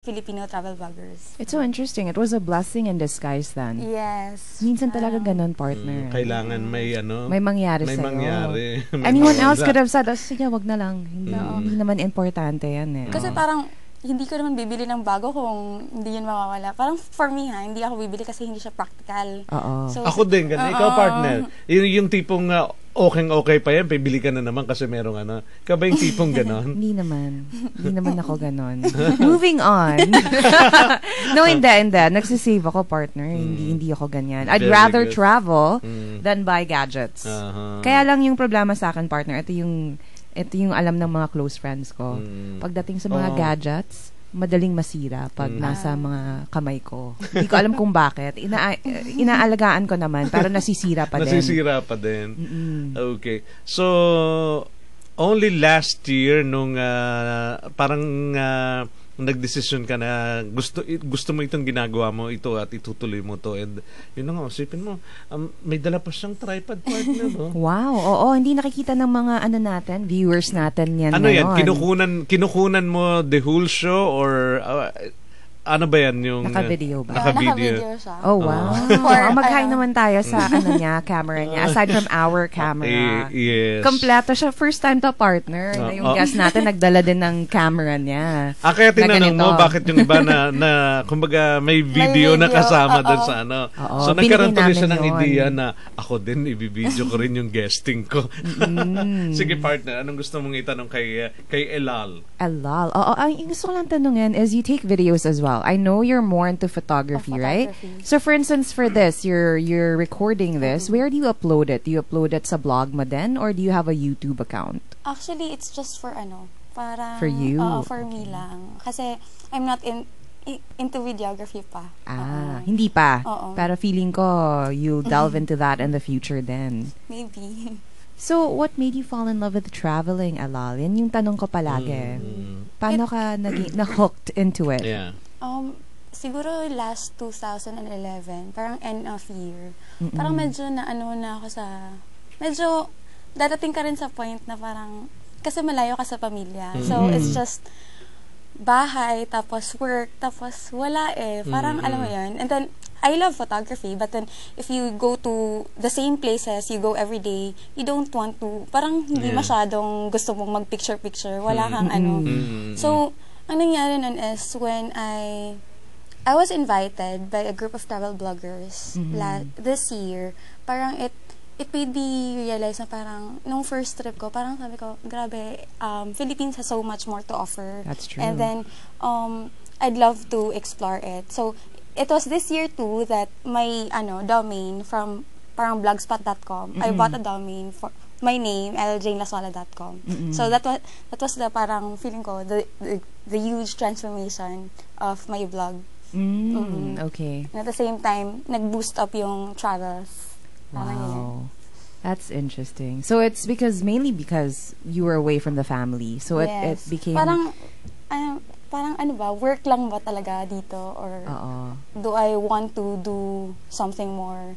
Filipino travel vloggers. It's so interesting. It was a blessing in disguise then. Yes. Minsan talaga ganun, partner. Kailangan may may mangyari may sa'yo. mangyari. Anyone else could have said, sige, wag na lang. Hindi naman importante yan eh. Kasi parang, hindi ko naman bibili ng bago kung hindi yun mawawala. Parang for me hindi ako bibili kasi hindi siya practical. So, ako din, ganun. Ikaw, partner. Yung tipong okay pa yan, bibili ka na naman kasi merong ano. Ikaw ba yung tipong ganon? Hindi naman. Hindi naman ako ganon. Moving on. No, hindi. Nagsisave ako, partner. Hindi ako ganyan. I'd rather travel than buy gadgets. Kaya lang yung problema sa akin, partner, ito yung alam ng mga close friends ko. Pagdating sa mga gadgets, madaling masira pag nasa mga kamay ko. Hindi ko alam kung bakit. Inaalagaan ko naman, pero nasisira pa din. Nasisira pa din. Okay. So, only last year, nung parang nagdesisyon ka na gusto mo itong ginagawa mo ito at itutuloy mo to, and yun na nga, isipin mo, may dala pa siyang tripod, partner, no? Wow, oo, hindi nakikita ng mga natin, viewers natin yan ano ngayon. Yan, kinukunan mo the whole show or ano ba yan yung naka-video ba? Naka-video siya. Oh, wow. Mag-hi naman tayo sa camera niya. Aside from our camera. Yes. Kompleto siya. First time to, partner. Na yung guest natin, nagdala din ng camera niya. Kaya tinanong mo, bakit yung iba na kumbaga may video na kasama doon sa ano. So, nagkaroon tuloy siya ng idea na ako din, ibibideo ko rin yung guesting ko. Sige, partner, anong gusto mong itanong kay Elal? Elal. Oo, ang gusto ko lang tanungin is you take videos as well. I know you're more into photography, right? So for instance, for this, you're recording this. Where do you upload it? Do you upload it sa blog mo din, or do you have a YouTube account? Actually, it's just for para for you. For me lang. Kasi I'm not into videography pa. Hindi pa. Pero feeling ko you'll delve into that in the future then. Maybe. So, what made you fall in love with traveling, Elal? Yan yung tanong ko palagi. Paano ka na-hooked into it? Yeah. Siguro last 2011, parang end of year. Parang medyo na ako sa, medyo dadating ka rin sa point na parang, kasi malayo ka sa pamilya. So, it's just bahay, tapos work, tapos wala Parang alam mo yun. And then, I love photography, but then if you go to the same places, you go every day, you don't want to, parang hindi masyadong gusto mong mag-picture-picture. Wala kang So, ang nangyari nun is when I was invited by a group of travel bloggers this year. Parang it made me realize na parang nung first trip ko, parang sabi ko, grabe, Philippines has so much more to offer. That's true. And then, I'd love to explore it. So, it was this year too that my domain from parang blogspot.com, I bought a domain for my name, ljanelaswala.com. So that was the parang feeling ko, the huge transformation of my blog. Okay. And at the same time, nag-boost up yung travels. Wow. That's interesting. So it's mainly because you were away from the family. So it became parang work lang ba talaga dito, or do I want to do something more?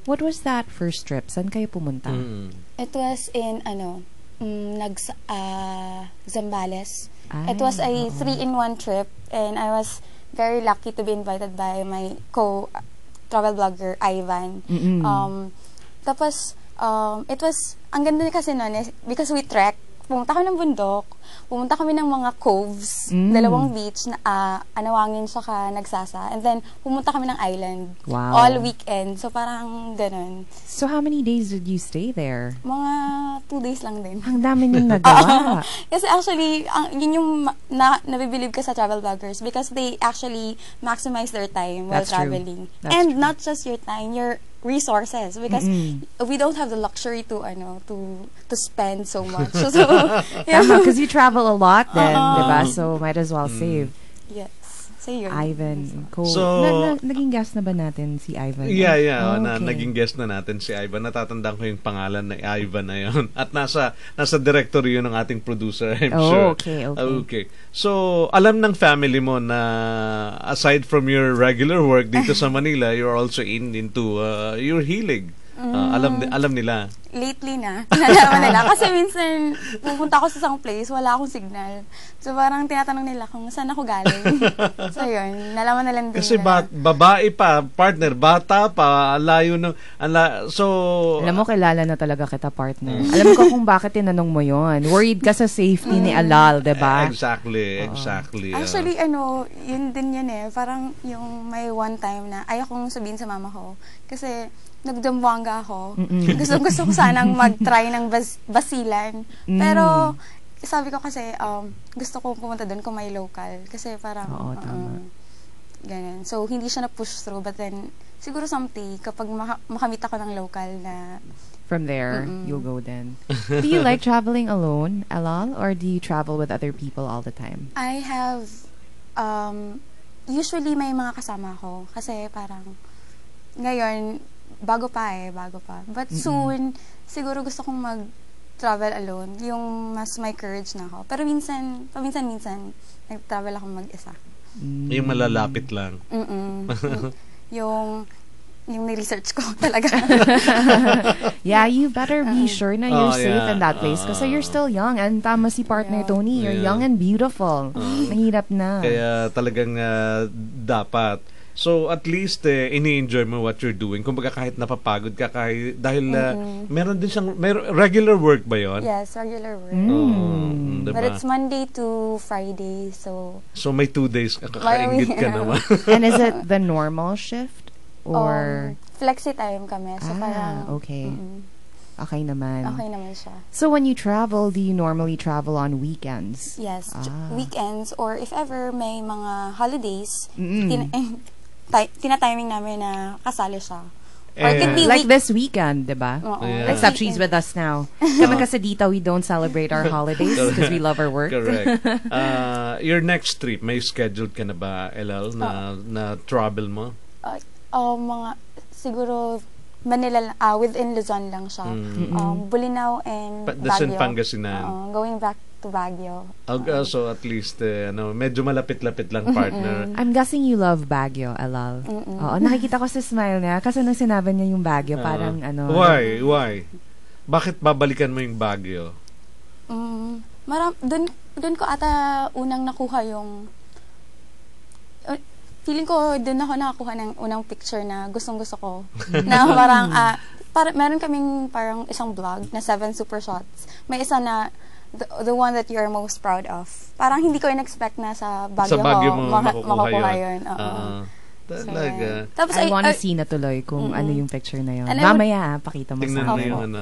What was that first trip? Saan kayo pumunta? It was in Zambales. It was a 3-in-1 trip, and I was very lucky to be invited by my travel blogger Ivan. Tapos it was ang ganda kasi noon because we trekked. Pumunta kami ng bundok, pumunta kami ng mga coves, 2 beach na Anawangin saka Nagsasa, and then pumunta kami ng island. Wow. All weekend. So parang ganun. So how many days did you stay there? Mga 2 days lang din. Ang dami niyong nagawa. Kasi actually, yun yung nabibilib ka sa travel bloggers because they actually maximize their time while traveling. And not just your time, your resources, because we don't have the luxury to spend so much. So because you travel a lot then, diba? So might as well save. Yes. So yun. Ivan, cool. So, naging guest na ba natin si Ivan? Yeah. Naging guest na natin si Ivan. Natatandaan ko yung pangalan na Ivan na yun. At nasa directory yun ng ating producer, I'm sure. Okay. So, alam ng family mo na aside from your regular work dito sa Manila, you're also into your healing. Alam nila. lately na, nalaman nila. Kasi minsan, pupunta ako sa isang place, wala akong signal. So, parang tinatanong nila kung saan ako galing. So, yun, nalaman na lang din Kasi nila. babae pa, partner, bata pa, layo ng... so... Alam mo, kilala na talaga kita, partner. Alam ko kung bakit tinanong mo yon. Worried ka sa safety ni Alal, diba? Exactly. Actually, yun din yun eh. Parang yung may one time na ayaw kong sabihin sa mama ko. Kasi nagdamwanga ako. Gusto ko sanang mag-try ng basilan. Pero sabi ko kasi gusto ko pumunta doon kung may local. Kasi parang ganun. So, hindi siya na-push through. But then, siguro someday, kapag makamit ako ng local na... From there, you'll go then. Do you like traveling alone, Alal? Or do you travel with other people all the time? I have... usually, may mga kasama ako. Kasi parang... Ngayon, bago pa. But soon, siguro gusto kong mag-travel alone. Yung mas may courage na ako. Pero paminsan, nag-travel ako mag-isa. Yung malalapit lang. yung ni-research ko talaga. Yeah, you better be sure na you're safe in that place. Kasi you're still young. And tama si partner Tony, you're young and beautiful. Mahirap na. Kaya talagang dapat. So, at least, ini-enjoy mo what you're doing. Kumbaga, kahit napapagod ka, dahil meron din siyang, regular work ba yon? Yes, regular work. Diba? But it's Monday to Friday, so... So, may 2 days, kakaingit ka naman. And is it the normal shift? Or... flexi time kami. So, parang... okay. Okay naman. Okay naman siya. So, when you travel, do you normally travel on weekends? Yes, weekends, or if ever may mga holidays, tinatiming namin na kasali siya. Or it could be like this weekend, diba? Except she's with us now. Kami kasi dito, we don't celebrate our holidays because we love our work. Correct. Your next trip, may scheduled ka na ba, Elal, na travel mo? Mga, siguro, Manila, within Luzon lang siya. Bulinaw and Baguio. Pangasinan. Going back to Baguio. So at least, medyo malapit-lapit lang, partner. I'm guessing you love Baguio, Alal. Oo, nakikita ko sa smile niya. Kasi nung sinabi niya yung Baguio, parang Why? Bakit babalikan mo yung Baguio? Doon ko ata unang nakuha yung... feeling ko, doon ako nakakuha ng unang picture na gustong-gusto ko. Na parang, meron kaming parang isang vlog na 7 super shots. May isa na, the one that you're most proud of. Parang hindi ko in-expect na sa Baguio mo makukuha yun. Talaga. Tapos, I wanna see na tuloy kung ano yung picture na yun. Mamaya, pakita mo sa akin.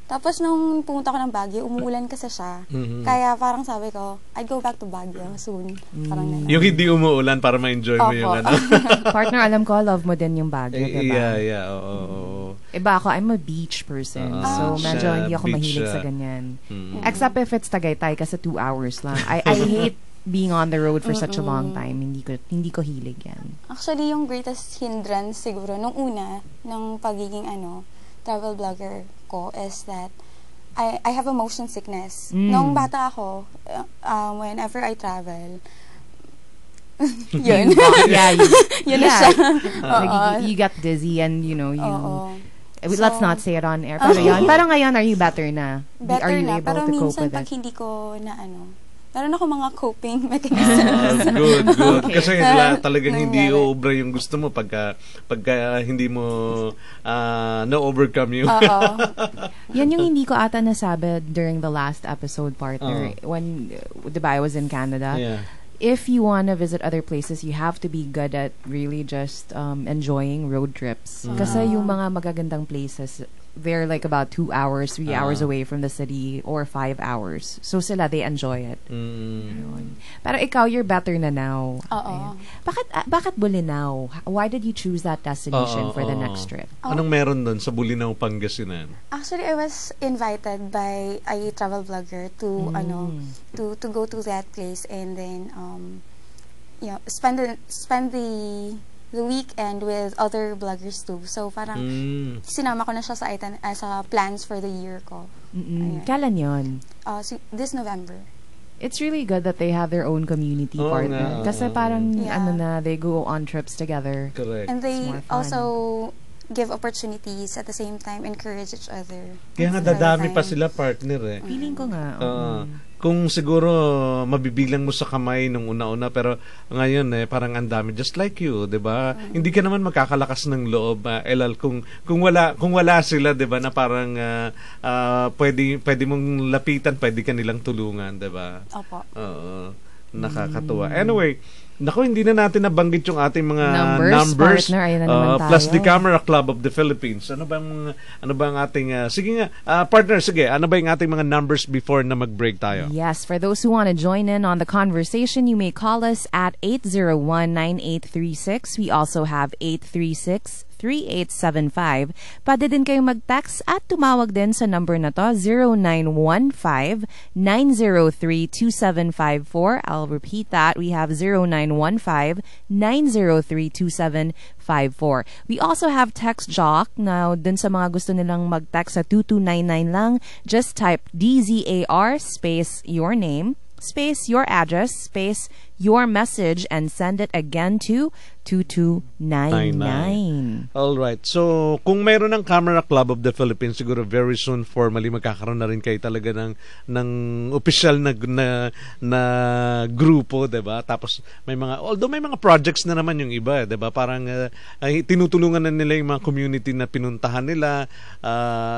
Tapos nung pumunta ko ng Baguio, umuulan kasi siya. Kaya parang sabi ko, I'd go back to Baguio soon. Parang yung hindi umuulan para ma-enjoy mo yung Partner, alam ko, love mo din yung Baguio, diba? Yeah. Oo. Iba ako, I'm a beach person. So, medyo hindi ako mahilig sa ganyan. Except if it's Tagaytay kasi 2 hours lang. I hate being on the road for such a long time. Hindi ko hilig yan. Actually, yung greatest hindrance siguro nung una ng pagiging travel blogger ko is that I have a motion sickness. Nung bata ako, whenever I travel, yun. Yun na siya. You get dizzy and let's not say it on air. Pero yun, parang ngayon, are you better na? Are you able pero to cope minsan with pag it? hindi ko na meron ako mga coping mechanisms. Good. Okay. Kasi talagang hindi obra yung gusto mo pagka hindi mo na-overcome yung... Yan yung hindi ko ata nasabi during the last episode, partner. When, diba, I was in Canada. Yeah. If you want to visit other places, you have to be good at really just enjoying road trips. Kasi yung mga magagandang places, they're like about 2 hours, 3 hours away from the city, or 5 hours. So sila, they enjoy it. Pero ikaw, you're better na now. Bakit Bulinaw? Why did you choose that destination for the next trip? Anong meron doon sa Bulinaw, Pangasinan? Actually, I was invited by a travel blogger to to go to that place and then spend the weekend with other bloggers too. So parang sinama ko na siya sa plans for the year ko. Kailan yun? This November. It's really good that they have their own community partner. Kasi parang they go on trips together. Correct. And they also give opportunities at the same time encourage each other. Kaya nga dadami pa sila, partner eh. Feeling ko nga. Kung siguro mabibilang mo sa kamay nung una-una, pero ngayon parang ang dami, just like you, 'di ba? Hindi ka naman makakalakas ng loob, Elal, kung wala sila, 'di ba, na parang pwede mong lapitan, pwede ka nilang tulungan, 'di ba? Opo. Oo. Nakakatuwa. Anyway, naku, hindi na natin nabanggit yung ating mga numbers partner, ayun na naman tayo. Plus the Camera Club of the Philippines. Ano bang ating sige nga, partner, sige, ano ba yung ating mga numbers before na mag-break tayo? Yes, for those who want to join in on the conversation, you may call us at 801-9836. We also have 836-3875. Pwede din kayong mag-text at tumawag din sa number na to, 0915-903-2754. I'll repeat that. We have 0915-903-2754. We also have Text Jock. Now, dun sa mga gusto nilang mag-text sa 2299 lang, just type DZAR space your name, space your address, space your message, and send it again to 2299. All right. So, kung mayroon ng Camera Club of the Philippines, siguro very soon formally magkakaroon na rin kayo talaga ng official na grupo, 'di ba? Tapos may mga projects na naman yung iba, 'di ba? Parang tinutulungan na nila yung mga community na pinuntahan nila.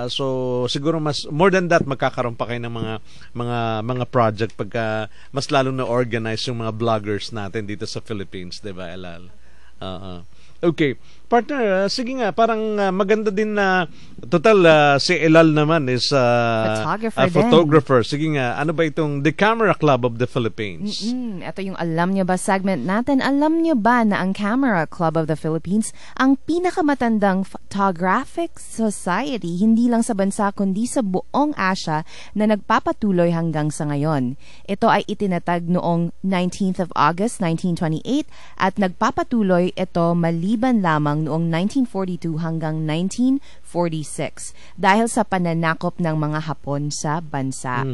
So siguro more than that, magkakaroon pa kayo ng mga project pagka mas lalo na organize yung mga vloggers natin dito sa Philippines, 'di ba, Elal? Okay. Partner, sige nga, parang maganda din na total si Elal naman is photographer. Sige nga, ano ba itong The Camera Club of the Philippines? Ito yung Alam Nyo Ba segment natin. Alam nyo ba na ang Camera Club of the Philippines ang pinakamatandang photographic society hindi lang sa bansa kundi sa buong Asia na nagpapatuloy hanggang sa ngayon. Ito ay itinatag noong 19th of August 1928 at nagpapatuloy ito maliban lamang noong 1942 hanggang 1946 dahil sa pananakop ng mga Hapon sa bansa.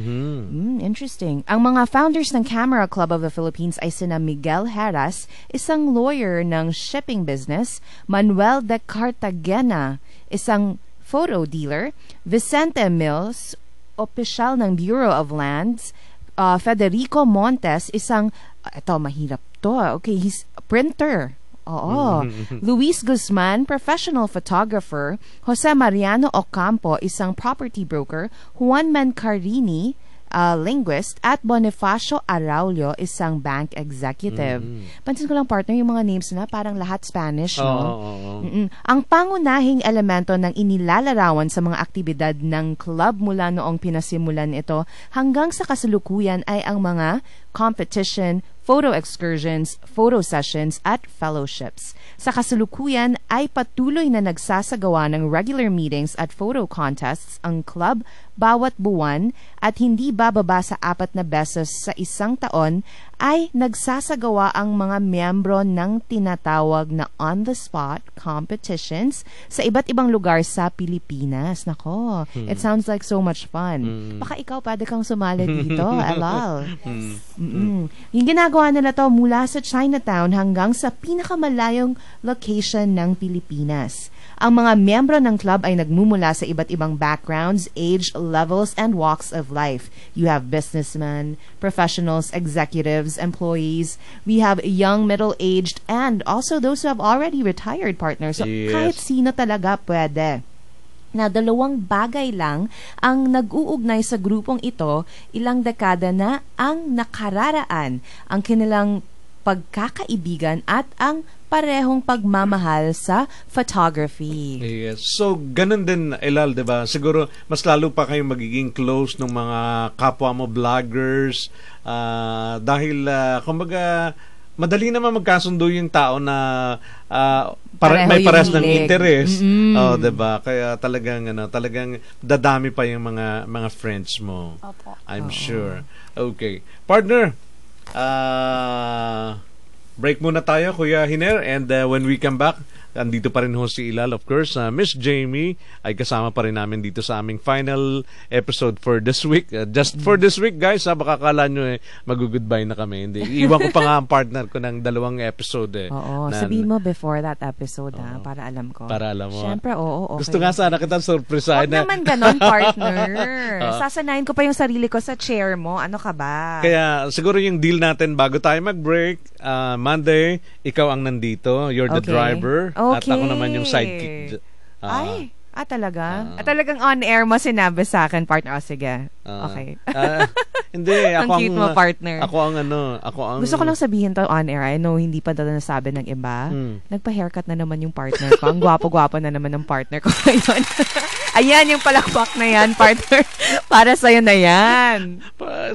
Interesting. Ang mga founders ng Camera Club of the Philippines ay sina Miguel Heras, isang lawyer ng shipping business, Manuel de Cartagena, isang photo dealer, Vicente Mills, opisyal ng Bureau of Lands, Federico Montes, isang, ito mahirap to, okay, he's a printer. Oo. Luis Guzman, professional photographer. Jose Mariano Ocampo, isang property broker. Juan Mancarini, linguist. At Bonifacio Araulio, isang bank executive. Pansin ko lang, partner, yung mga names na parang lahat Spanish, no? Ang pangunahing elemento ng inilalarawan sa mga aktibidad ng club mula noong pinasimulan ito hanggang sa kasalukuyan ay ang mga competition, photo excursions, photo sessions, at fellowships. Sa kasalukuyan ay patuloy na nagsasagawa ng regular meetings at photo contests ang club bawat buwan at hindi bababa sa 4 na beses sa isang taon ay nagsasagawa ang mga miyembro ng tinatawag na on-the-spot competitions sa iba't ibang lugar sa Pilipinas. Nako, it sounds like so much fun. Baka ikaw pwede kang sumali dito, Elal. Yung ginagawa nila to mula sa Chinatown hanggang sa pinakamalayong location ng Pilipinas. Ang mga miyembro ng club ay nagmumula sa iba't ibang backgrounds, age levels, and walks of life. You have businessmen, professionals, executives, employees. We have young, middle-aged, and also those who have already retired partners. So, kahit sino talaga pwede. Na 2 bagay lang ang nag-uugnay sa grupong ito, ilang dekada na ang nakararaan, ang kanilang pagkakaibigan at ang parehong pagmamahal sa photography. Yes. So, ganun din, Elal, diba? Siguro, mas lalo pa kayong magiging close ng mga kapwa mo vloggers dahil, kumbaga, madali naman magkasundo yung tao na may parehas ng interest. Diba? Kaya talagang dadami pa yung mga friends mo. Opo. I'm sure. Okay. Partner, break muna tayo, Kuya Hiner, and when we come back, andito pa rin ho si Ilal, of course. Miss Jamie ay kasama pa rin namin dito sa aming final episode for this week. Just for this week, guys, baka kala nyo mag-goodbye na kami. Hindi. Iwan ko pa nga ang partner ko ng 2 episode Oo, sabihin mo before that episode para alam ko. Para alam mo. Siyempre, okay. Gusto nga sana kitang surprisahin. Huwag naman ganon, partner. Sasanayin ko pa yung sarili ko sa chair mo. Ano ka ba? Kaya siguro yung deal natin bago tayo mag-break, Monday, ikaw ang nandito. You're the driver. At ako naman yung sidekick. Talaga? Talagang on-air mo sinabi sa akin, partner. Sige. Okay. Hindi. Ang cute mo, partner. Ako ang... Gusto ko lang sabihin to on-air. I know, hindi pa daw nasabi ng iba. Nagpa-haircut na naman yung partner ko. Ang gwapo-gwapo na naman ng partner ko ngayon. Ayan, yung palakpak na yan, partner. Para sa'yo na yan.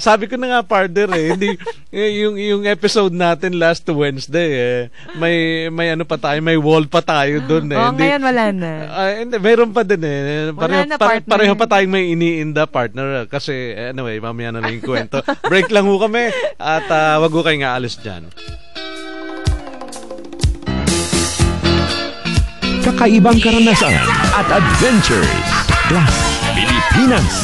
Sabi ko na nga, partner, hindi, yung episode natin last Wednesday, may ano pa tayo, may wall pa tayo dun. Ngayon wala na. Hindi, meron pa din pareho pa tayong may iniinda, partner. Kasi, anyway, mamaya na lang yung kwento. Break lang ho kami at wag ho kayong aalis dyan. Kakaibang karanasan at adventures. Plus, Pilipinas.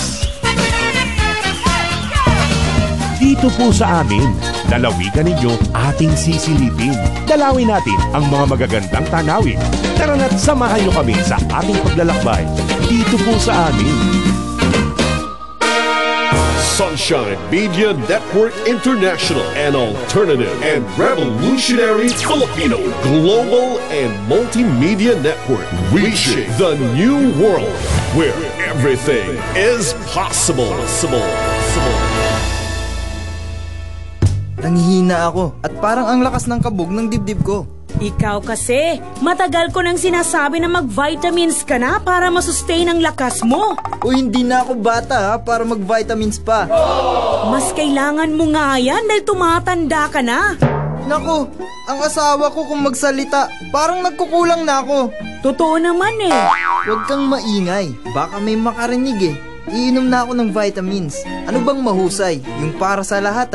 Dito po sa amin, lalawigan ninyo ating sisilipin. Dalawin natin ang mga magagandang tanawin. Tara na't samahan nyo kami sa ating paglalakbay. Dito po sa amin. Sunshine Media Network International, an alternative and revolutionary Filipino global and multimedia network, reaching the new world where everything is possible. Nanghihina ako at parang ang lakas ng kabog ng dibdib ko. Ikaw kasi, matagal ko nang sinasabi na mag-vitamins ka na para masustain ang lakas mo. O hindi na ako bata para mag-vitamins pa. Mas kailangan mo nga yan dahil tumatanda ka na. Naku, ang asawa ko kung magsalita, parang nagkukulang na ako. Totoo naman Huwag kang maingay, baka may makarinig Iinom na ako ng vitamins. Ano bang mahusay? Yung para sa lahat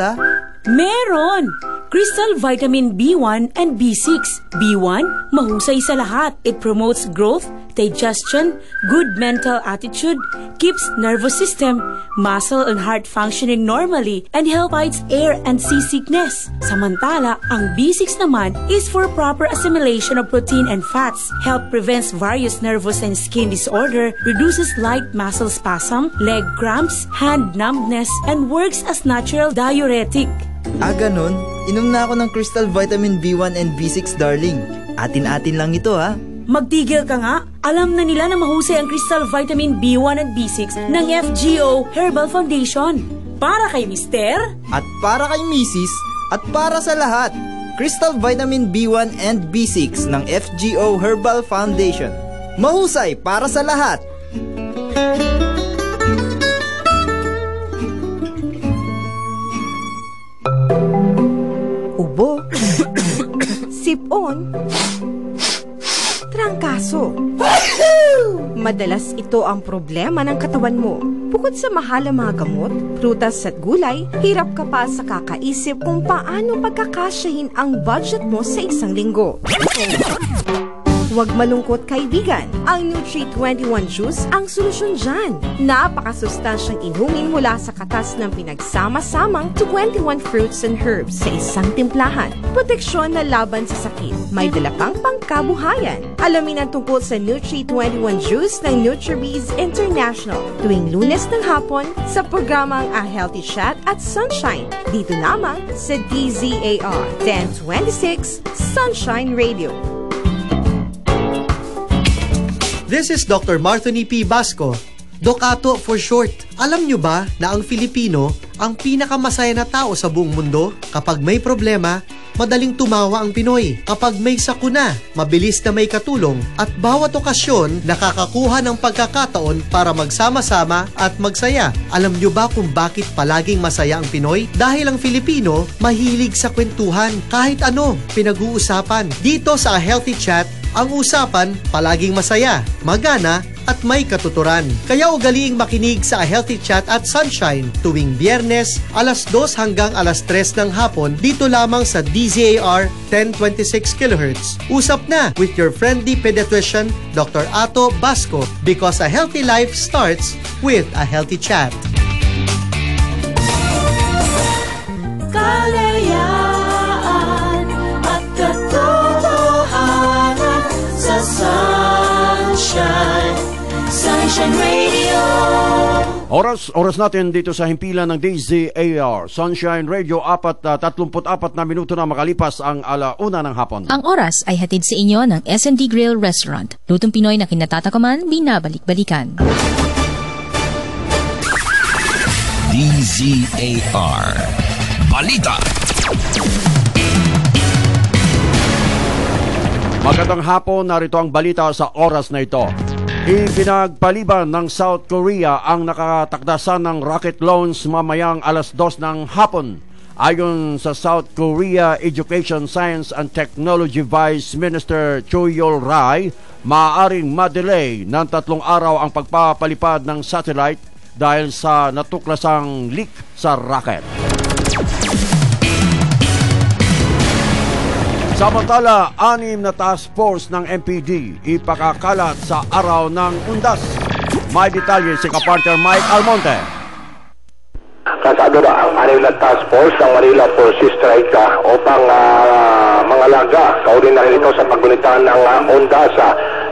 Meron! Crystal Vitamin B1 and B6. B1, mahusay sa lahat. It promotes growth, digestion, good mental attitude, keeps nervous system, muscle and heart functioning normally, and help fights air and seasickness. Samantala, ang B6 naman is for proper assimilation of protein and fats, help prevents various nervous and skin disorder, reduces light muscle spasm, leg cramps, hand numbness, and works as natural diuretic. Ganun? Inom na ako ng Crystal Vitamin B1 and B6, darling. Atin-atin lang ito, Magtigil ka nga. Alam na nila na mahusay ang Crystal Vitamin B1 and B6 ng FGO Herbal Foundation. Para kay Mister, at para kay Mrs. at para sa lahat. Crystal Vitamin B1 and B6 ng FGO Herbal Foundation. Mahusay para sa lahat. Ubo, sipon, trangkaso. Madalas ito ang problema ng katawan mo. Bukod sa mahal ang mga gamot, prutas at gulay, hirap ka pa sa kakaisip kung paano pagkakasyahin ang budget mo sa isang linggo. Huwag malungkot, kaibigan. Ang Nutri-21 Juice ang solusyon dyan. Napakasustansyang inumin mula sa katas ng pinagsama-samang 21 fruits and herbs sa isang timplahan. Proteksyon na laban sa sakit. May dala pang pangkabuhayan. Alamin ang tungkol sa Nutri-21 Juice ng NutriBees International tuwing Lunes ng hapon sa programang A Healthy Chat at Sunshine. Dito lamang sa DZAR 1026 Sunshine Radio. This is Dr. Marthony P. Basco, Doc-Ato for short. Alam nyo ba na ang Filipino ang pinakamasaya na tao sa buong mundo? Kapag may problema, madaling tumawa ang Pinoy. Kapag may sakuna, mabilis na may katulong at bawat okasyon nakakakuha ng pagkakataon para magsama-sama at magsaya. Alam nyo ba kung bakit palaging masaya ang Pinoy? Dahil ang Filipino mahilig sa kwentuhan. Kahit ano, pinag-uusapan. Dito sa Healthy Chat, Ang usapan, palaging masaya, magana, at may katuturan. Kaya ugaliing makinig sa A Healthy Chat at Sunshine tuwing Biyernes, alas 2 hanggang alas 3 ng hapon dito lamang sa DZAR 1026 kHz. Usap na with your friendly pediatrician, Dr. Ato Basco, because a healthy life starts with a healthy chat. Kalayaan at katotohanan sa Sunshine Radio. Oras natin dito sa himpilan ng DZAR Sunshine Radio, 34 na minuto na makalipas ang 1:00 ng hapon. Ang oras ay hatid sa inyo ng S&D Grill Restaurant. Lutong Pinoy na kinatatakaman, binabalik-balikan. DZAR Balita. Magandang hapon, narito ang balita sa oras na ito. Ipinagpaliban ng South Korea ang nakatakdasan ng rocket launch mamayang alas 2 ng hapon. Ayon sa South Korea Education, Science and Technology Vice Minister Choi Yol-rai, maaaring ma-delay ng 3 araw ang pagpapalipad ng satellite dahil sa natuklasang leak sa rocket. Samantala, 6 na task force ng MPD ipakakalat sa araw ng Undas. May detalye si kapartner Mike Almonte. Kasado na ang 6 na task force ng Manila Force Strike upang mangalaga. Kaunin na rin ito sa paggunita ng Undas.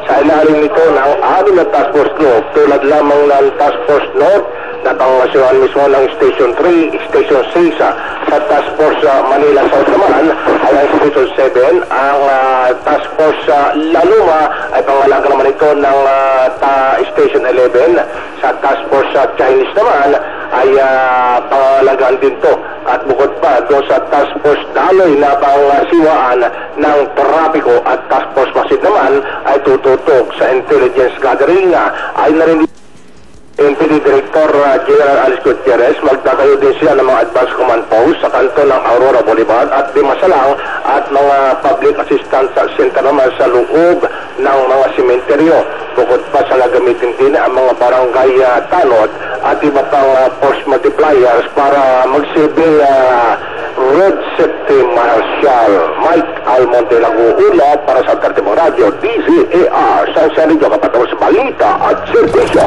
Sa ilalim nito ng 6 na task force North, tulad lamang ng task force North na pangasyahan mismo ng Station 3, Station 6. Sa Task Force Manila South naman ay ang Station 7. Ang Task Force Laluma ay pangalaga naman ito ng Station 11. Sa Task Force Chinese naman ay pangalagaan din to. At bukod pa doon sa Task Force Daloy na pangasiwaan ng trapiko at Task Force Masid naman ay tututok sa intelligence gathering. Ay narinig MPD Director General Alice Gutierrez, magtatayo din siya ng mga advanced command post sa kanto ng Aurora Boulevard at Dimasalang at mga public assistance center naman sa loob ng mga sementeryo. Bukod pa sa gagamitin din ang mga barangay tanod at iba pang force multipliers para magsilbing road safety marshal. Mike Almonte nag-uula para sa Alternative Radio, DZAR, Sunshine Radio, kapatid sa balita at serbisyo.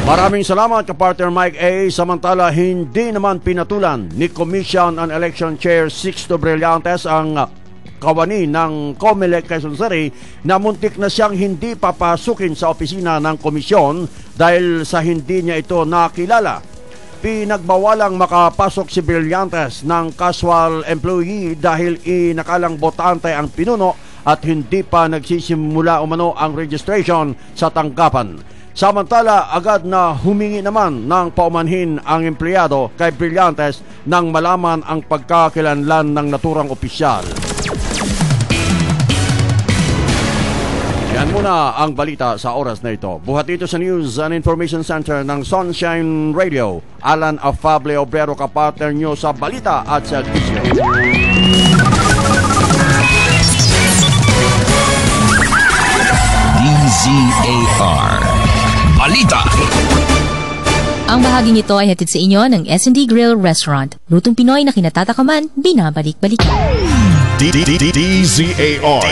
Maraming salamat kapartner Mike A. Samantala, hindi naman pinatulan ni Commission on Election Chair Sixto Brillantes ang kawani ng COMELEC Quezon City na muntik na siyang hindi papasukin sa opisina ng komisyon dahil sa hindi niya ito nakilala. Pinagbawalang makapasok si Brillantes ng casual employee dahil inakalang botante ang pinuno at hindi pa nagsisimula umano ang registration sa tanggapan. Samantala, agad na humingi naman ng paumanhin ang empleyado kay Brillantes nang malaman ang pagkakilanlan ng naturang opisyal. Yan muna ang balita sa oras na ito. Buhat dito sa News and Information Center ng Sunshine Radio. Alan Afable Obrero, kapartner nyo sa balita at servisyo. DZAR Balita. Ang bahaging ito ay hatid sa inyo ng S&D Grill Restaurant. Lutong Pinoy na kinatatakaman, binabalik-balikan. DZAR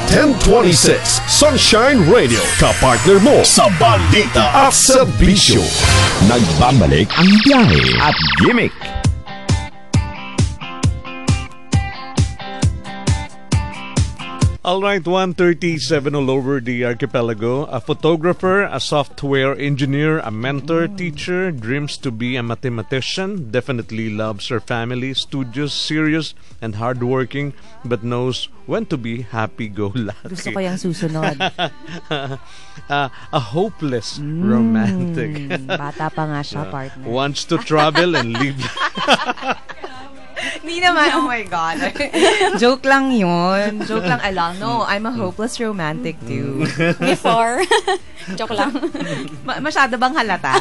1026 Sunshine Radio, kapartner mo sa balita at serbisyo. Nagbabalik ang biyahe at gimmick. Alright, 137 all over the archipelago. A photographer, a software engineer, a mentor, teacher, dreams to be a mathematician, definitely loves her family, studious, serious, and hardworking, but knows when to be happy-go-lucky. Gusto ko yung susunod. A hopeless romantic. Bata pa nga siya, partner. Wants to travel and live. Hindi naman, oh my God. Joke lang yun. Joke lang alang. No, I'm a hopeless romantic too. Before. Joke lang. Masyado bang halata?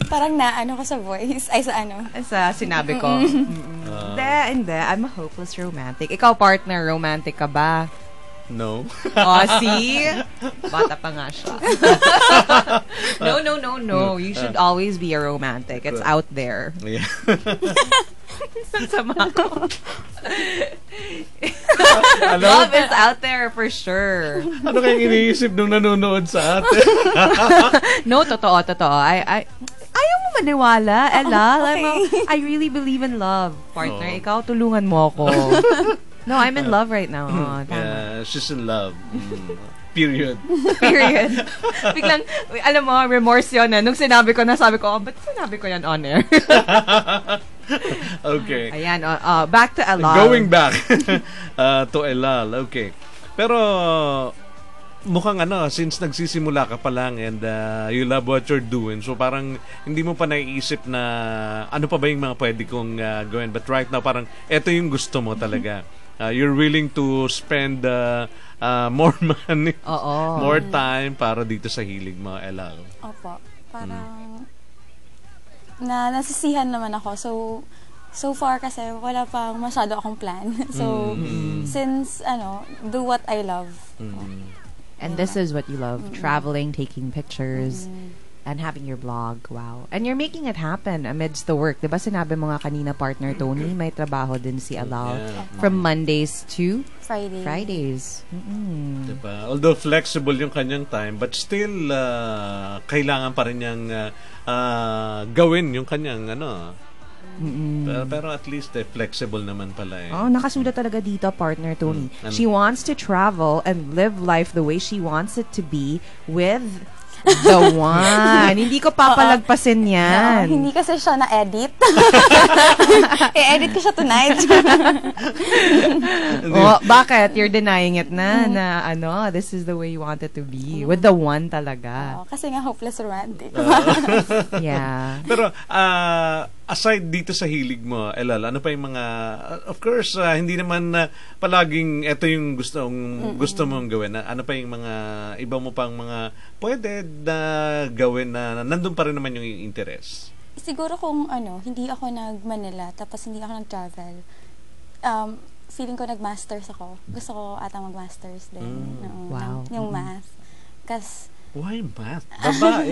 Parang naano ko sa voice. Ay, sa ano? Sa sinabi ko. Hindi. I'm a hopeless romantic. Ikaw, partner, romantic ka ba? No. Oh, see? Bata pa nga siya. No. You should always be a romantic. It's out there. Yeah. Sama ko. Love is out there for sure. Ano kayang iniisip nung nanonood sa atin? No, totoo. Ayaw mo maniwala, Ella. Okay. I really believe in love. Partner, ikaw, tulungan mo ako. No, I'm in love right now. Yeah, she's in love. Period. Biglang, alam mo, remorse yun. Nung sinabi ko, ba't sinabi ko yan on air? Okay. Ayan, back to Elal. Going back to Elal. Okay. Pero, mukhang since nagsisimula ka pa lang and you love what you're doing, so parang hindi mo pa naiisip na ano pa ba yung mga pwede kong gawin. But right now, parang eto yung gusto mo talaga. You're willing to spend more money, more time para dito sa hilig mo, Elal. Opo. Parang nasisihan naman ako. So far kasi wala pang masyado akong plan. So, since, do what I love. And this is what you love, traveling, taking pictures, and having your blog. Wow. And you're making it happen amidst the work. Diba sinabi mo nga kanina, partner Tony, may trabaho din si Elal from Mondays to Fridays. Diba? Although flexible yung kanyang time, but still, kailangan pa rin niyang gawin yung kanyang pero at least flexible naman pala eh. Nakasulat talaga dito, partner Tony. She wants to travel and live life the way she wants it to be with the one. Hindi ko papalagpasin yan. Hindi kasi siya na-edit. I-edit ko siya tonight. Bakit? You're denying it na this is the way you want it to be. With the one talaga. Kasi nga hopeless romantic. Yeah. Pero, aside dito sa hilig mo, Elal, ano pa yung mga, of course, hindi naman palaging ito yung gusto mong gawin. Ano pa yung mga, iba mo pang mga pwede na gawin na nandun pa rin naman yung interest? Siguro kung hindi ako nag-Manila, tapos hindi ako nag-travel, feeling ko nag-masters ako. Gusto ko ata mag-masters din. Wow. Yung math. Kasi, why math?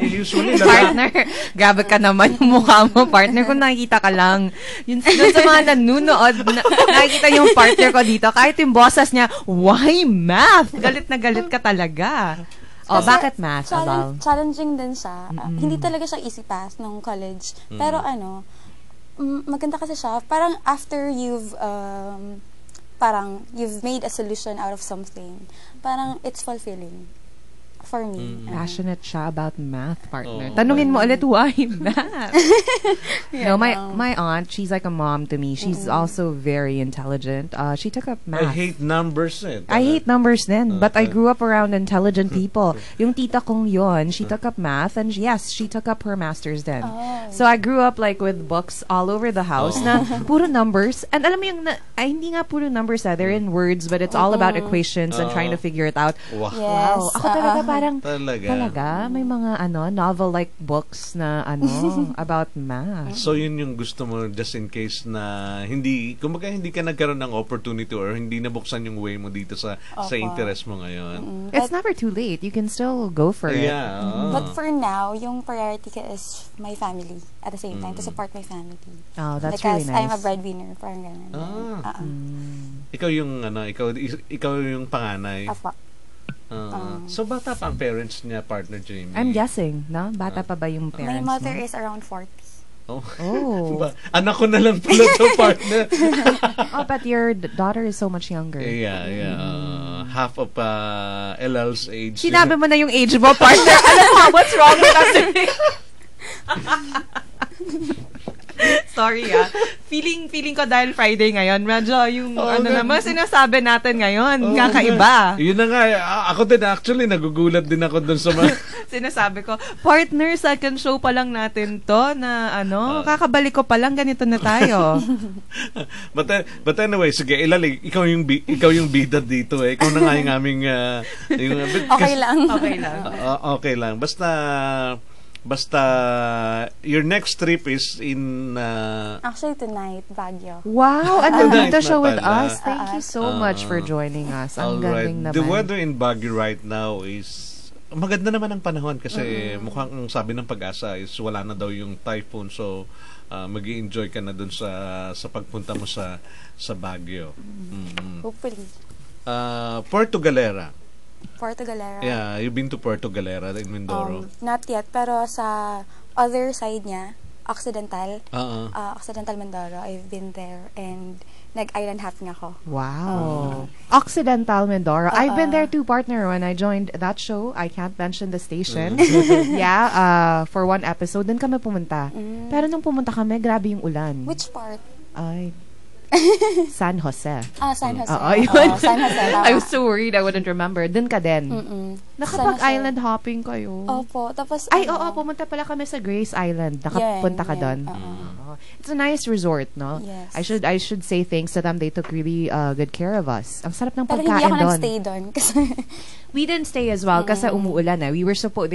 Usually partner, grabe ka naman yung mukha mo, partner. Kung nakikita ka lang, yun sa mga nanunood, nakikita yung partner ko dito, kahit yung bosses niya, why math? Galit na galit ka talaga. Bakit math? Challenging din siya. Hindi talaga siya easy pass nung college. Pero maganda kasi siya. Parang after you've made a solution out of something, parang it's fulfilling. For me. Passionate siya about math, partner. Tanungin mo ulit, why math? No, my aunt, she's like a mom to me. She's also very intelligent. She took up math. I hate numbers I hate numbers then, but I grew up around intelligent people. Yung tita kong yon, she took up math, and yes, she took up her master's then. So I grew up like with books all over the house na puro numbers. And alam mo yung, hindi nga puro numbers they're in words, but it's all about equations and trying to figure it out. Wow. Ako talaga parang talaga may mga novel like books na about math. So yun yung gusto mo just in case na hindi ka nagkaroon ng opportunity or hindi nabuksan yung way mo dito sa interest mo ngayon. It's never too late. You can still go for it. But for now, yung priority ka is my family at the same time, to support my family. Oh, that's because really nice. I'm a breadwinner, parang ganun. Ikaw yung ikaw yung panganay. Apa. So bata pa ang parents niya, partner Jamie? I'm guessing, no? Bata pa ba yung parents mo? My mother mo? is around 40. Anak ko na lang pala to, partner. But your daughter is so much younger. Yeah. Half of Elal's age. Sinabi mo na yung age mo, partner. Alam mo, what's wrong with us? Sorry Feeling ko dahil Friday ngayon, medyo yung naman sinasabi natin ngayon, kakaiba. Yun na nga, ako din actually, nagugulat din ako dun sa mga... Sinasabi ko, partner, second show pa lang natin to na kakabalik ko pa lang, ganito na tayo. But anyway, sige, Elal, ikaw yung bida dito eh. Ikaw na nga yung aming... Okay lang. Okay lang. Basta Basta, your next trip is in... Actually, tonight, Baguio. Wow! And nandito siya with pala. us. Thank you so much for joining us. Ang Alright. galing naman. The weather in Baguio right now is... Maganda naman ang panahon kasi mukhang ang sabi ng Pag-asa is wala na daw yung typhoon. So, mag-i-enjoy ka na dun sa pagpunta mo sa Baguio. Hopefully. Puerto Galera. Puerto Galera. Yeah, you've been to Puerto Galera in Mindoro. Not yet, pero sa other side niya, Occidental. Occidental Mindoro. I've been there and nag-island hopping ako. Wow. Occidental Mindoro. I've been there too, partner, when I joined that show. I can't mention the station. Yeah, for one episode. Doon kami pumunta. Pero nung pumunta kami, grabe yung ulan. Which part? Ay, San Jose. San Jose. San Jose. I was so worried I wouldn't remember. Dun ka din. Nakapag-island hopping kayo. Opo. Tapos, pumunta pala kami sa Grace Island. Nakapunta ka doon. It's a nice resort, no? Yes. I should say thanks to them. They took really good care of us. Ang sarap ng pero pagkain doon. Pero hindi ako nag-stay doon. We didn't stay as well kasi umuulan eh. They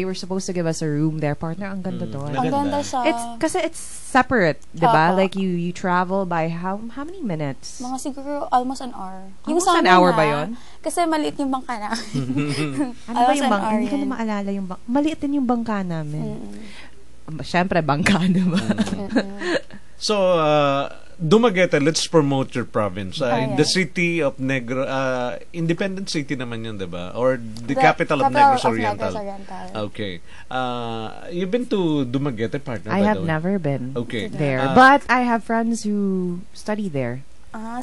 were supposed to give us a room there, partner. Ang ganda doon. Ang ganda siya. It's separate, diba? Like you travel by how many minutes? Mga siguro almost an hour. Almost an hour ba yun? Kasi maliit yung bangka na. Ano ba yung bangka? Hindi ko na maalala yung bangka. Maliit din yung bangka namin. Siyempre, bangka naman. So, Dumaguete, let's promote your province. In the city of Negros, independent city naman yun, diba? Or the capital of Negros Oriental. Okay. You've been to Dumaguete, partner? I have never been there. But I have friends who study there.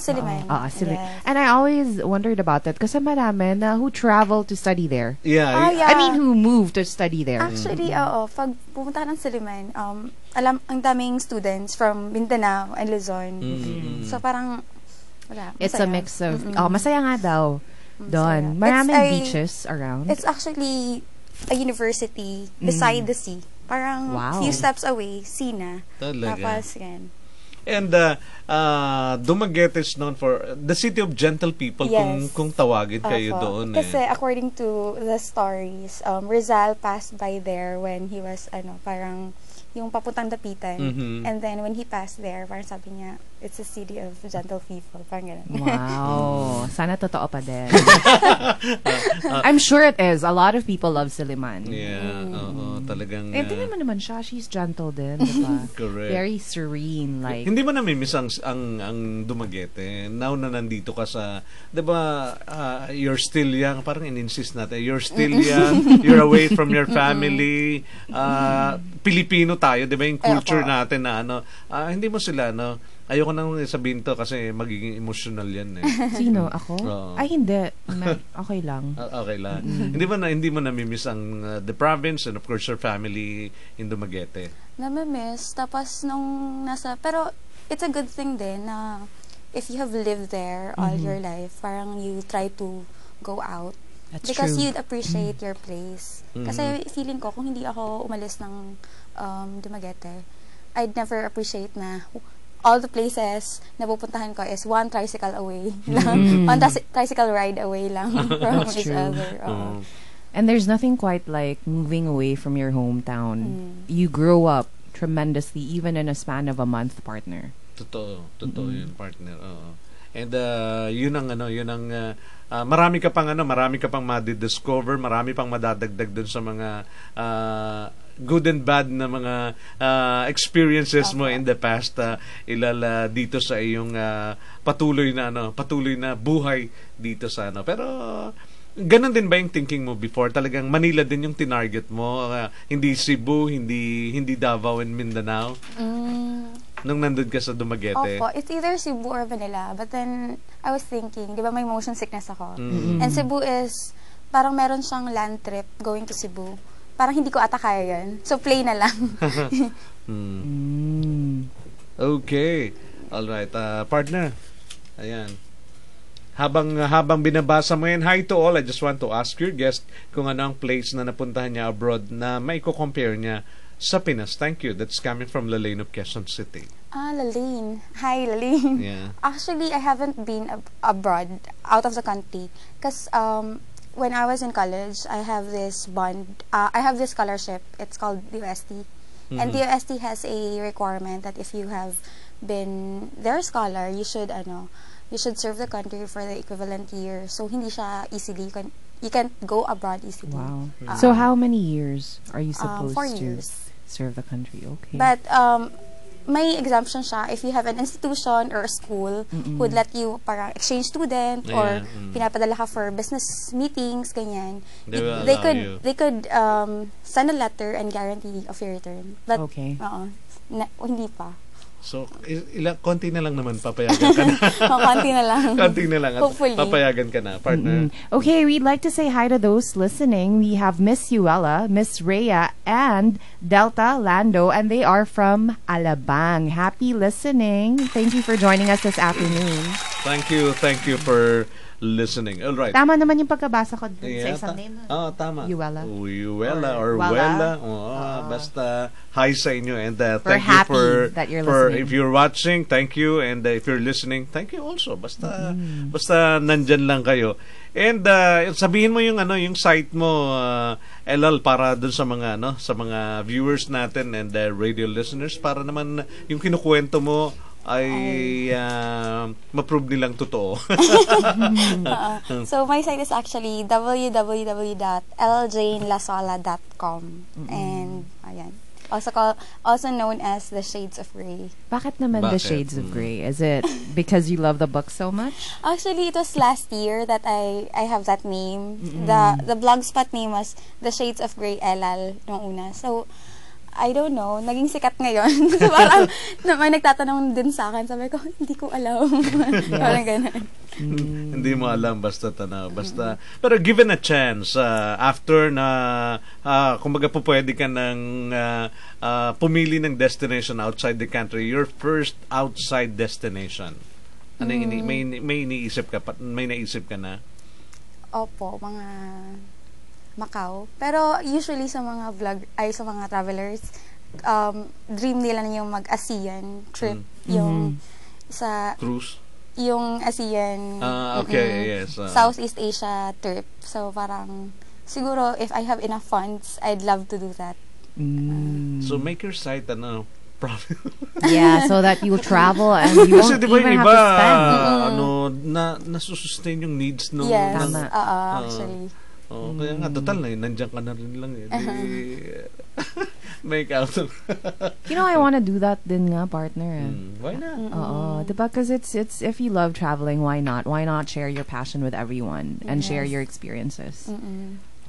Silliman. Silliman. Yes. And I always wondered about that kasi marami na who travel to study there. Yeah. I mean, who moved to study there. Actually, pag pumunta ka ng Silliman, ang daming students from Mindanao and Luzon. So parang, wala. It's a mix of, masaya nga daw. Doon. Maraming beaches around. It's actually a university beside the sea. Parang few steps away, sea na. Tapos, yan. And Dumaguete is known for the city of gentle people. Yes. Kung tawagin kayo doon. Kasi according to the stories, Rizal passed by there when he was parang yung papuntang Dapitan. And then when he passed there, parang sabi niya, it's a city of gentle people. Parang gano'n. Wow. Sana totoo pa din. I'm sure it is. A lot of people love Silliman. Yeah. Talagang... tingnan mo naman siya. She's gentle din. Diba? Correct. Very serene. Like... Hindi mo namimiss ang Dumaguete. Now na nandito ka sa... Diba, you're still young. Parang in-insist natin. You're still young. You're away from your family. Pilipino tayo. Diba yung culture natin na hindi mo sila, ayoko nang sabihin to kasi magiging emotional yan eh. Sino? Ako? Ay, hindi. Okay lang. Okay lang. Hindi mo namimiss ang the province and of course your family in Dumaguete? Namimiss. Tapos pero it's a good thing din na if you have lived there all your life, parang you try to go out. That's because true. you'd appreciate your place. Kasi feeling ko, kung hindi ako umalis ng Dumaguete, I'd never appreciate na all the places na pupuntahan ko is one tricycle away lang. One tricycle ride away lang from each other. And there's nothing quite like moving away from your hometown. You grow up tremendously even in a span of a month, partner. Totoo yun, partner. And yun ang marami ka pang madidiscover, marami pang madadagdag dun sa mga good and bad na mga experiences mo in the past, dito sa iyong patuloy na buhay dito sa pero ganun din ba yung thinking mo before? Talagang Manila din yung tinarget mo, hindi Cebu, hindi Davao and Mindanao? Nung nandun ka sa Dumaguete? Opo, it's either Cebu or Manila. But then, I was thinking, di ba may motion sickness ako? And Cebu is, parang meron siyang land trip going to Cebu. Parang hindi ko ata kaya yun. So, play na lang. Okay. Alright. Partner. Ayan. Habang binabasa mo yan, hi to all. I just want to ask your guest kung ano ang place na napuntahan niya abroad na may compare niya sa Pinas. Thank you. That's coming from Lalaine of Quezon City. Lalaine. Hi, Lalaine. Yeah. Actually, I haven't been abroad, out of the country. Because when I was in college, I have this I have this scholarship. It's called DOST. And DOST has a requirement that if you have been their scholar, you should serve the country for the equivalent year. So hindi siya easily, you can't go abroad easily. Wow. So how many years are you supposed 4 to years. serve the country? Okay. But may exemption siya if you have an institution or a school who would let you parang exchange student or pinapadala ka for business meetings, ganyan. They could send a letter and guarantee of your return. But hindi pa. So, konti na lang naman papayagan ka na. Konti na lang. Konti na lang. Hopefully. Papayagan ka na, partner. Okay, we'd like to say hi to those listening. We have Miss Yuela, Miss Rhea, and Delta Lando, and they are from Alabang. Happy listening. Thank you for joining us this afternoon. Thank you for listening. All right. Tama naman yung pagkabasa ko dun sa isang name. Tama. Yuela. Yuela or Wela. Basta hi sa inyo, and thank you that you're listening. If you're watching, thank you, and if you're listening, thank you also. Basta nandyan lang kayo. And sabihin mo yung site mo, Elal, para dun sa mga viewers natin and radio listeners, para naman yung kinukwento mo ay ma-prove nilang totoo. So my site is actually www.ljanelasola.com and ayan. Also known as The Shades of Grey. Bakit naman The Shades of Grey? Is it because you love the book so much? Actually, it was last year that I have that name. The blogspot name was The Shades of Grey Elal nung una. So I don't know, naging sikat ngayon. Parang may nagtatanong din sa akin, sabi ko, hindi ko alam. Parang ganun. Hindi mo alam, basta tanaw. Pero given a chance, after na, kumbaga po pwede ka ng pumili ng destination outside the country, your first outside destination. Ano may naisip ka na? Opo, mga Macau. Pero usually sa mga sa mga travelers, dream nila na yung mag-ASEAN trip, yung sa cruise, yung ASEAN yes, Southeast Asia trip. So parang siguro if I have enough funds, I'd love to do that. So make your site profit. Yeah, so that you'll travel and you won't even have to spend. Nasusustain yung needs yes, actually. Kaya nga, total na nandiyan ka na rin lang make out of I want to do that din nga, partner. Why not? Because it's if you love traveling, why not share your passion with everyone and share your experiences.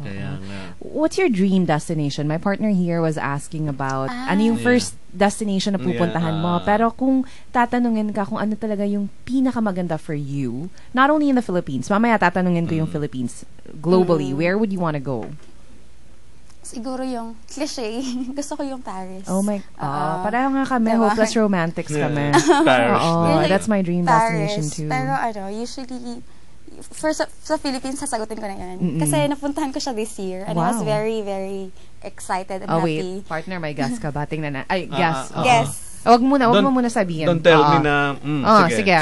Kaya nga. What's your dream destination? My partner here was asking about ano yung first destination na pupuntahan mo. Pero kung tatanungin ka kung ano talaga yung pinakamaganda for you, not only in the Philippines, mamaya tatanungin ko yung Philippines, globally, where would you want to go? Siguro yung cliché. Gusto ko yung Paris. Oh my, pareho nga kami, hopeless romantics kami. Paris. That's my dream destination too. Pero usually, first sa Philippines, sasagutin ko na yan. Kasi napuntahan ko siya this year. And I was very, very excited and happy. Wait, partner, may gas ka ba? Tingnan na. Ay, gas. Yes. Wag mo muna sabihin. Don't tell me na, sige.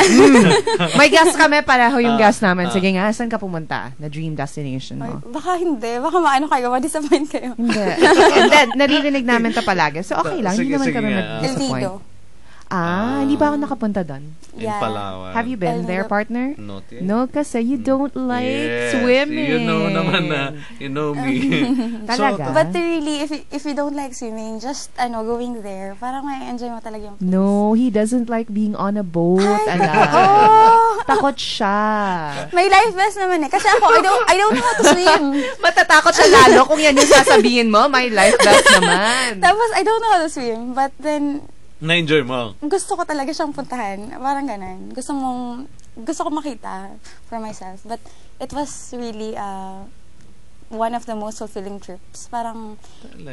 May gas kami, pareho yung gas namin. Sige nga, saan ka pumunta? Na dream destination mo? Baka hindi. Baka maano kayo, ma-disappoint kayo. Hindi. And then, naririnig namin ito palagi. So, okay lang. Hindi naman kami mag-disappoint. El Nido. Hindi ba ako nakapunta doon? In Palawan. Have you been there, partner? Not yet. No, kasi you don't like swimming. You know naman na, you know me. Talaga? But really, if you don't like swimming, just going there, parang may enjoy mo talaga yung place. No, he doesn't like being on a boat. Takot siya. May life vest naman Kasi ako, I don't know how to swim. Matatakot siya lalo kung yan yung sasabihin mo. May life vest naman. Tapos, I don't know how to swim. But then, na-enjoy mo? Gusto ko talaga siyang puntahan. Parang ganun. Gusto ko makita for myself. But it was really one of the most fulfilling trips. Parang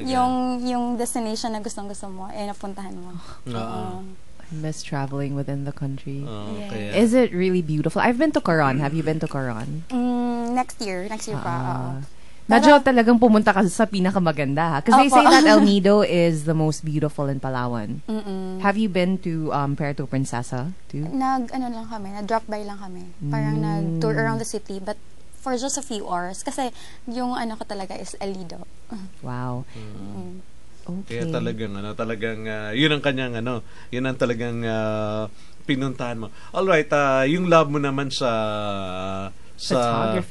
yung destination na gustong-gusto mo, napuntahan mo. I miss traveling within the country. Yeah. Is it really beautiful? I've been to Coron. Have you been to Coron? Next year pa. Medyo talagang pumunta ka sa pinakamaganda. Because they say that El Nido is the most beautiful in Palawan. Have you been to Puerto Princesa too? Nag-drop by lang kami. Parang nag-tour around the city. But for just a few hours. Kasi yung ano ko talaga is El Lido. Wow. Okay. Kaya talagang yun ang kanyang yun ang talagang pinuntahan mo. Alright, yung love mo naman sa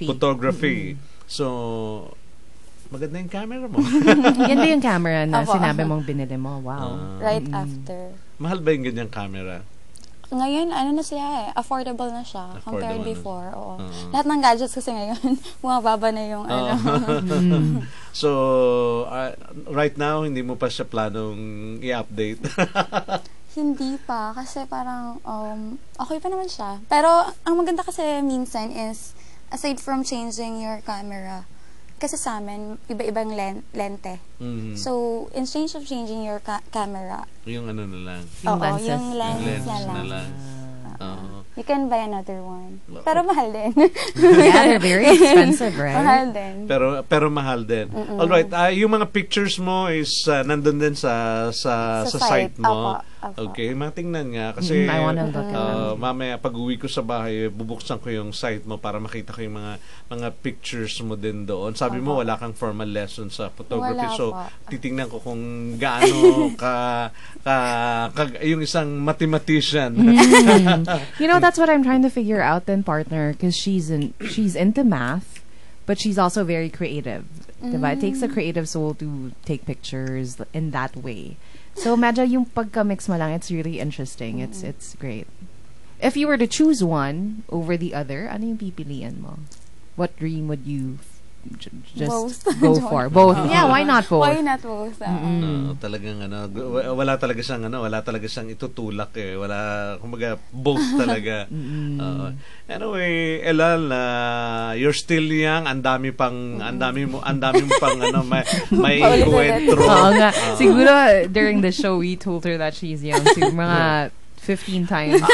photography. So, maganda yung camera mo. Yan ba yung camera na sinabi mong binili mo? Wow. Right after. Mahal ba yung ganyang camera? Ngayon, na siya affordable na siya compared before. Oo. Lahat ng gadgets kasi ngayon, bumababa na yung So, right now, hindi mo pa siya planong i-update? Hindi pa. Kasi parang, okay pa naman siya. Pero, ang maganda kasi minsan is, aside from changing your camera, kasi sa amin, iba-ibang lente. So, in change of changing your camera, yung na lang. Yung lens na lang. You can buy another one. Pero mahal din. Yeah, they're very expensive, right? Mahal din. Pero mahal din. Alright, yung mga pictures mo is nandun din sa site mo. Okay, matingnan nga. Kasi I wanna look at them. Mamaya pag-uwi ko sa bahay, bubuksan ko yung site mo para makita ko yung mga pictures mo din doon. Sabi mo, wala kang formal lesson sa photography. So, titingnan ko kung gaano yung isang mathematician. You know, that's what I'm trying to figure out then, partner, because she's into math, but she's also very creative. Diba? It takes a creative soul to take pictures in that way. So, medyo yung pagka-mix mo lang, it's really interesting. It's great. If you were to choose one over the other, ano yung pipilian mo? What dream would you just go for? Both. Yeah, why not both? Why not both? Talagang wala talaga siyang itutulak eh. Wala, kumbaga, both talaga. Anyway, Elal, you're still young, ang dami mo pang may kwentro. Oo nga. Siguro during the show we told her that she's young. Siguro mga 15 times.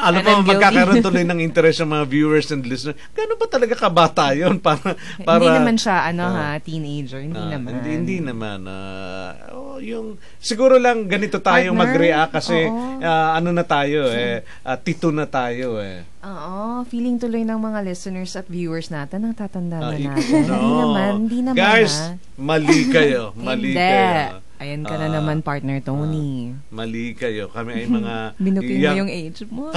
Alam mo, magkakaroon tuloy ng interest ng mga viewers and listeners. Gano'n ba talaga kabata yun? Para hindi naman siya, teenager. Hindi naman. Yung, siguro lang ganito tayo mag-react kasi na tayo tito na tayo Oo, feeling tuloy ng mga listeners at viewers natin ang tatanda na natin. Hindi naman. Guys, mali kayo. Kayo. Ayan ka na naman, partner Tony. Mali kayo. Kami ay mga binukin mo yung age mo.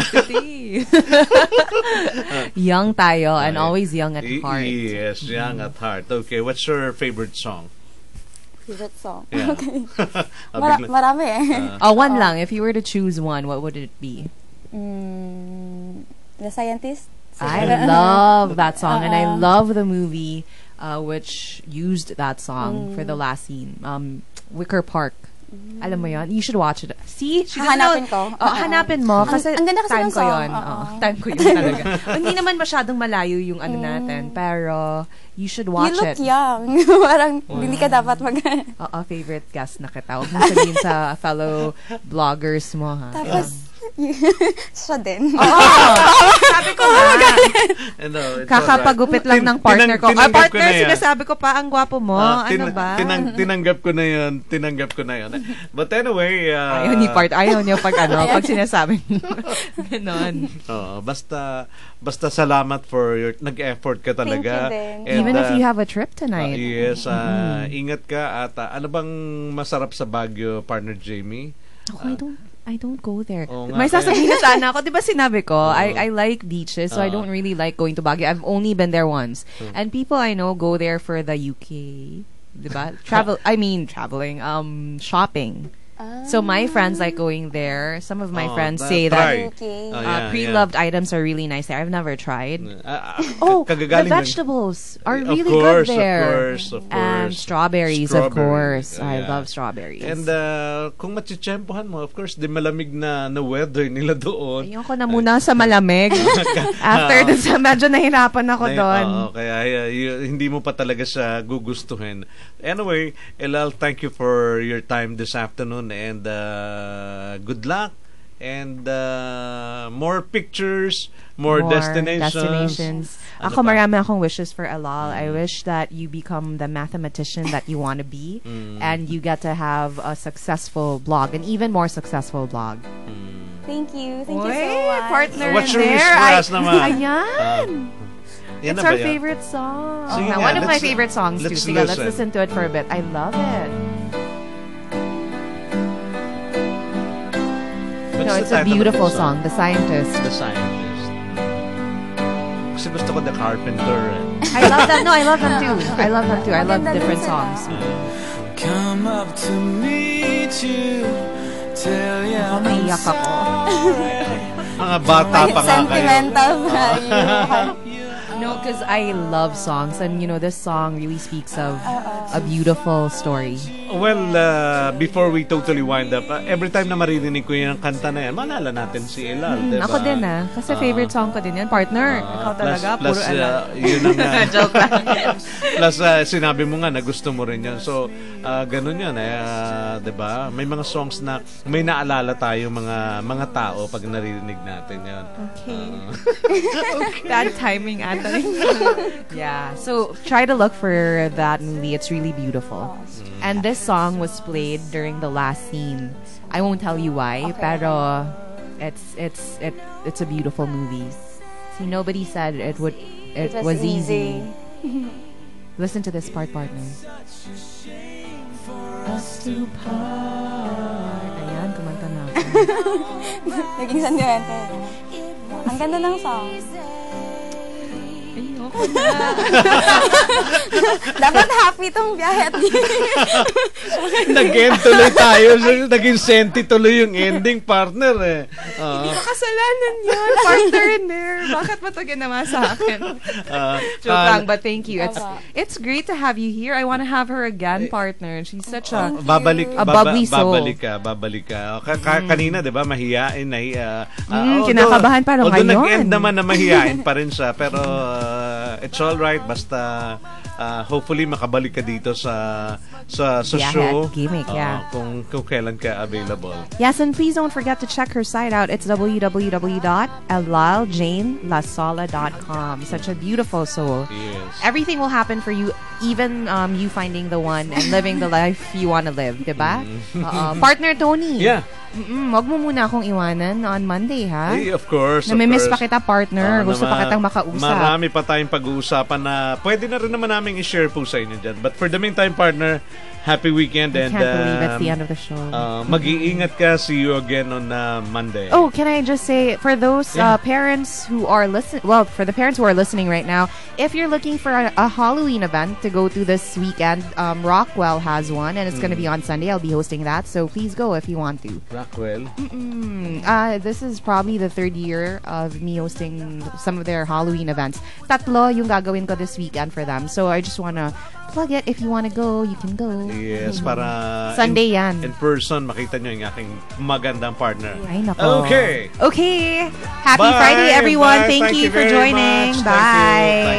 Young tayo and always young at heart. Yes, young at heart. Okay, what's your favorite song? Favorite song? Yeah. Okay. Marami one lang. If you were to choose one, what would it be? The Scientist? I love that song and I love the movie which used that song for the last scene. Wicker Park. Alam mo yon? You should watch it. See? Hanapin ko. Hanapin mo. Kasi ang ganda kasi time ko yun. Time ko yun talaga. Hindi naman masyadong malayo yung natin. Pero, you should watch it. You look young. Parang, hindi ka dapat favorite guest na kita. Huwag mo sabihin sa fellow vloggers mo, ha? Tapos, siya din. Sabi ko nga. Kakapagupit lang ng partner ko. Partner, sinasabi ko pa, ang gwapo mo. Ano ba? Tinanggap ko na yun. But anyway, ayaw niya pag sinasabi. Ganon. Basta salamat for your nag-effort ka talaga. Thank you din. Even if you have a trip tonight. Yes, ingat ka at ano bang masarap sa Baguio, partner Jamie? I don't go there. May sasabihin na sana ako. Diba sinabi ko, I like beaches, so I don't really like going to Baguio. I've only been there once. And people I know go there for the UK. Diba? Traveling. Shopping. So my friends like going there. Some of my friends say that pre-loved items are really nice there. I've never tried. The vegetables are really good there. Of course. And strawberries, of course. I love strawberries. And kung machichempohan mo, of course, di malamig na weather nila doon. Ayoko na muna sa malamig. After this, medyo nahirapan ako doon. Kaya hindi mo pa talaga siya gugustuhin. Anyway, Elal, thank you for your time this afternoon. And good luck and more pictures, more destinations. Ako marami akong wishes for Elal. I wish that you become the mathematician that you want to be and you get to have a successful blog, an even more successful blog. Thank you so much. Partner What's your wish for us naman? Ayan. It's our favorite song. One of my favorite songs too. Sige, let's listen to it for a bit. I love it. It's a beautiful song. The Scientist. The Scientist. Kasi gusto ko The Carpenter. I love that. No, I love them too. I love different songs. Come up to meet you. Tell you maiyak ako. Mga bata pa nga kayo. Sentimental ba? No, because I love songs, and this song really speaks of a beautiful story. Well, before we totally wind up, every time na maririnig ko yung kanta na yan, maalala natin si Elal, diba? Ako din kasi favorite song ko din yan, partner. Ikaw talaga, puro Elal. Yun ang joke lang. Plus, sinabi mo nga na gusto mo rin yun. So, ganun yun, diba? May mga songs na may naalala tayo mga tao pag naririnig natin yun. Okay. Bad timing ata. Yeah, so try to look for that movie. It's really beautiful. And this song was played during the last scene. I won't tell you why, pero it's a beautiful movie. See, nobody said it was easy. Listen to this part, partner. Us to part. Ayan, kumanta na ako. Naging sentimental. Ang ganda ng song. Dapat happy tong biyahe at nag-end tuloy tayo. Naging senti tuloy yung ending, partner eh. Hindi ko kasalanan yun. Partner in there. Bakit mo ito ginawa sa akin? Joke lang, but thank you. It's great to have you here. I want to have her again, partner. She's such a bubbly soul. Babalik ka. Kanina, di ba, mahiyain. Kinakabahan parang ngayon. Although nag-end naman na mahiyain pa rin siya. Pero it's all right, basta hopefully makabalik ka dito sa show. Gimmick, kung kailan ka available. Yes, and please don't forget to check her site out. It's www.elaljanelasola.com. Such a beautiful soul. Yes. Everything will happen for you, even you finding the one and living the life you want to live, diba? Partner Tony. Yeah. Wag mo muna akong iwanan on Monday, ha? Hey, of course. Namimiss pa kita, partner. Gusto pa kitang makausap. Marami pa tayong pag-uusapan na pwede na rin naman namin i-share po sa inyo dyan. But for the meantime, partner, happy weekend. I can't believe it's the end of the show. Mag-iingat ka. See you again on Monday. Oh, can I just say, for those parents who are for the parents who are listening right now, if you're looking for a Halloween event to go to this weekend, Rockwell has one, and it's going to be on Sunday. I'll be hosting that, so please go if you want to. Rockwell? This is probably the third year of me hosting some of their Halloween events. Tatlo yung gagawin ko this weekend for them. So I just want to plug it. If you want to go, you can go. Yes, para Sunday yan. In person, makita nyo yung aking magandang partner. Ay, nako. Okay. Happy Friday, everyone. Bye. Thank you for joining. Much. Bye.